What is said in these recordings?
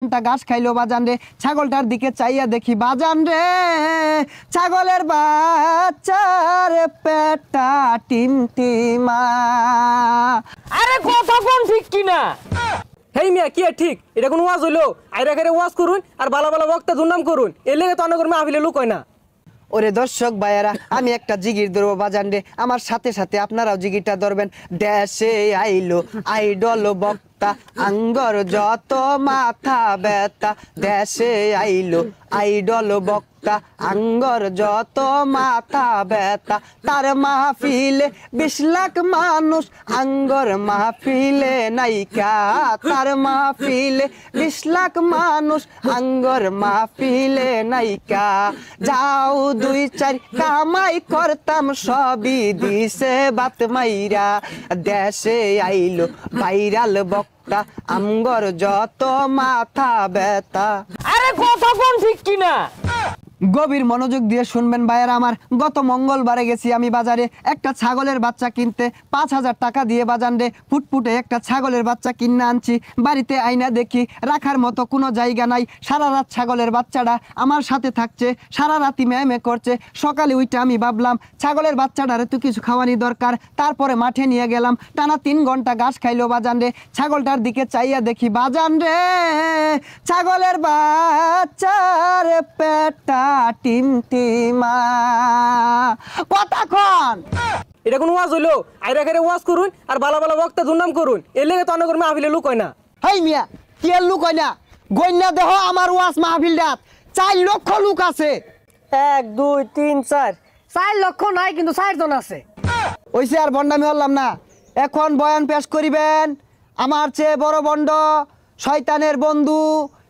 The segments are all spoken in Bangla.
ঘাস খাইলো বাজান রে, ছাগলটার দিকে চাইয়া দেখি বাজান রে, ছাগলের বাচ্চার পেটটা টিমটিমা। আরে কথা কোন ঠিক কিনা? হেই মিয়া কি ঠিক? এটা কোন ওয়াজ হইলো? আইরা করে ওয়াজ করুন আর বালা বালা বক্তা দুর্নাম করুন, এর লেগে তো অনেক মাহফিলে লোক হয় না। ওরে দর্শক ভাইয়েরা, আমি একটা জিগির ধরবো বাজান রে, আমার সাথে সাথে আপনারাও জিগিরটা ধরবেন। দেশে আইলো আইডল বক্তা, আঙ্গর যত মাথা ব্যথা। দেশে আইলো আইডল বক্তা, আঙ্গর যত মাথা ব্যথা। তার মাহফিলে 20 লাখ মানুষ, আঙ্গর মাহফিলে নাইকা। তার মাহফিলে 20 লাখ মানুষ, আঙ্গর মাহফিলে নাইকা। যাও 2-4 কামাই করতাম, সবই দিছে বাত মাইরা। দেশে আইলো ভাইরাল বক্তা, আঙ্গর যত মাথা ব্যথা। আরে কথা কোন ঠিক কিনা? গভীর মনোযোগ দিয়ে শুনবেন ভাইয়েরা আমার। গত মঙ্গলবারে গেছি আমি বাজারে একটা ছাগলের বাচ্চা কিনতে। 5000 টাকা দিয়ে বাজান রে ফুটফুটে একটা ছাগলের বাচ্চা কিনে আনছি। বাড়িতে আইনা দেখি রাখার মতো কোনো জায়গা নাই। সারা রাত ছাগলের বাচ্চাটা আমার সাথে থাকছে, সারা রাতি ম্যামে করছে। সকালে উইটা আমি ভাবলাম ছাগলের বাচ্চাটারে তো কিছু খাওয়ানি দরকার। তারপরে মাঠে নিয়ে গেলাম, টানা 3 ঘন্টা ঘাস খাইলো বাজান রে। ছাগলটার দিকে চাইয়া দেখি বাজান রে, ছাগলের বাচ্চার পেটটা টিমটিমা। কতক্ষণ? এটা কোন ওয়াজ হইলো? আইরা করে ওয়াজ করুন আর বালা বালা বক্তা দুর্নাম করুন, এর লেগে তো অনেক মাহফিলে লোক হয় না। হেই মিয়া কি এর লোক হয় না? গইনা দেহ আমার ওয়াজ মাহফিলটাত 4 লক্ষ লোক আছে। 1 2 3 4 4 লক্ষ নাই, কিন্তু 4 জন আছে। ওইসে আর বন্ডামি হলাম না। এখন বয়ান পেশ করিবেন আমার চেয়ে বড় বন্ড, শয়তানের বন্ধু,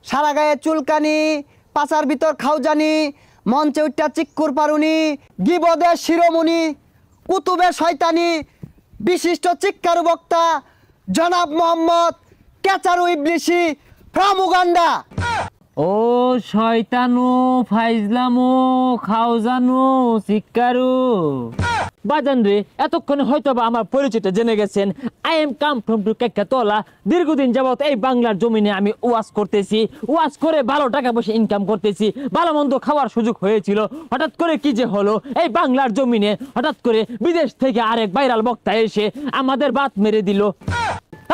সারা গায়ে চুলকানি, পাছার ভিতর খাউজানি, মঞ্চে উঠটা চিক্কুর পারুনি, গিবদের শিরোমণি, কুতুবে শয়তানি, বিশিষ্ট চিক্কারু বক্তা জনাব মোহাম্মদ কেচারু ইবলিশি ফ্রম উগান্ডা। ও শয়তানু ফাইজলামু খাওজানু সিক্কারু বাজান রে, এতক্ষণে হয়তো বা আমার পরিচয়টা জেনে গেছেন। I am come from to কেকাতলা। দীর্ঘদিন যাবত এই বাংলার জমিনে আমি ওয়াজ করতেছি, ওয়াজ করে ভালো টাকা পয়সা ইনকাম করতেছি, ভালো মন্দ খাওয়ার সুযোগ হয়েছিল। হঠাৎ করে কি যে হলো, এই বাংলার জমিনে হঠাৎ করে বিদেশ থেকে আরেক ভাইরাল বক্তা এসে আমাদের বাত মেরে দিল।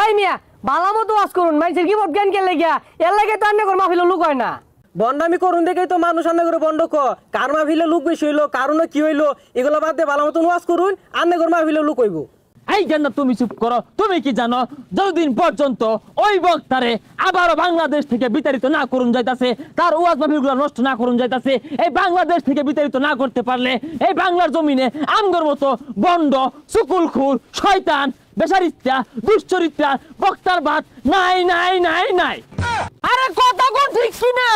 এই মিয়া বালা মতো ওয়াজ করুন, মানুষের কি জ্ঞান কে লাগিয়া, এর লাগে তো অনেক মাহফিলে লোক হয় না। বন্ডামি করুন দেখেই তো মানুষ আন্না করে বন্ড কার মাহফিলে লোক বেশি হইলো, কারণ কি হইলো, এগুলো বাদ দিয়ে ভালো মতন ওয়াজ করুন, আন্না করে মাহফিলে লোক হইব। এই জান্নাত তুমি চুপ করো। তুমি কি জানো, যতদিন পর্যন্ত ওই বক্তারে আবারও বাংলাদেশ থেকে বিতাড়িত না করুন যাইতাছে, তার ওয়াজ মাহফিলগুলো নষ্ট না করুন যাইতাছে, এই বাংলাদেশ থেকে বিতাড়িত না করতে পারলে এই বাংলার জমিনে আমগর মতো বন্ড, সুকুলখুর, শয়তান, বেচারিত্রা, দুশ্চরিত্রা বক্তার বাদ নাই নাই নাই নাই। আরে কথা কোন ঠিক কিনা?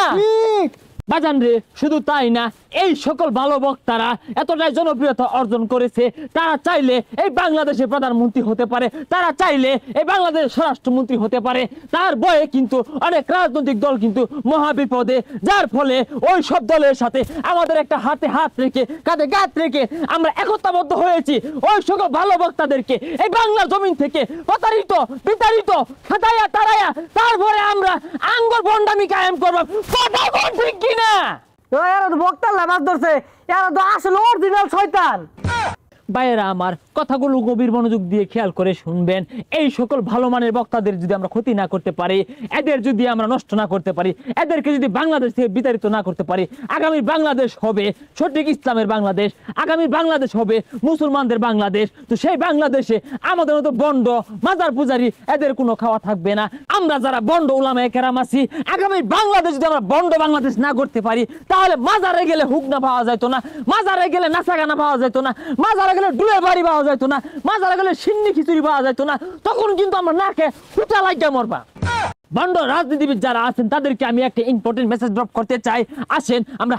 বাজান রে, শুধু তাই না, এই সকল ভালো বক্তারা এতটাই জনপ্রিয়তা অর্জন করেছে, তারা চাইলে এই বাংলাদেশের প্রধানমন্ত্রী হতে পারে, তারা চাইলে এই বাংলাদেশের স্বরাষ্ট্রমন্ত্রী হতে পারে। তার বয়ে কিন্তু অনেক রাজনৈতিক দল কিন্তু মহাবিপদে, যার ফলে ওই সব দলের সাথে আমাদের একটা হাতে হাত রেখে কাঁধে কাঁধ রেখে আমরা একতাবদ্ধ হয়েছি ওই সকল ভালো বক্তাদেরকে এই বাংলা জমিন থেকে প্রতারিত, বিতাড়িত, খাতাইয়া তারাইয়া তারপরে আমরা আঙ্গুর ভণ্ডামি কায়েম করবো। কথা কোন ঠিক কিনা? এরা তো বক্তার লাভ ধরছে, এরা তো আসলে অরিজিনাল শয়তান। ভাইয়েরা আমার, কথাগুলো গভীর মনোযোগ দিয়ে খেয়াল করে শুনবেন। এই সকল ভালো মানের বক্তাদের যদি আমরা ক্ষতি না করতে পারি, এদের যদি আমরা নষ্ট না করতে পারি, এদেরকে যদি বাংলাদেশ থেকে বিতাড়িত না করতে পারি, আগামী বাংলাদেশ হবে সঠিক ইসলামের বাংলাদেশ, আগামী বাংলাদেশ হবে মুসলমানদের বাংলাদেশ। তো সেই বাংলাদেশে আমাদের মতো বন্ড, মাজার পূজারি এদের কোনো খাওয়া থাকবে না। আমরা যারা বন্ড উলামায়ে কেরাম আছি, আগামী বাংলাদেশ যদি আমরা বন্ড বাংলাদেশ না করতে পারি, তাহলে মাজারে গেলে হুকনা পাওয়া যেত না, মাজারে গেলে নাচাগানা পাওয়া যেত না, মাজারে গেলে ডুলে বাড়ি পাওয়া যেত না, মাজারে গেলে সিন্নি খিচুড়ি পাওয়া যেত না। তখন কিন্তু আমরা নাকে ফুটা লাগিয়া মরবা। বন্ড রাজনীতিবিদ যারা আছেন তাদেরকে আমি একটা ইম্পর্টেন্ট মেসেজ ড্রপ করতে চাই। আসেন আমরা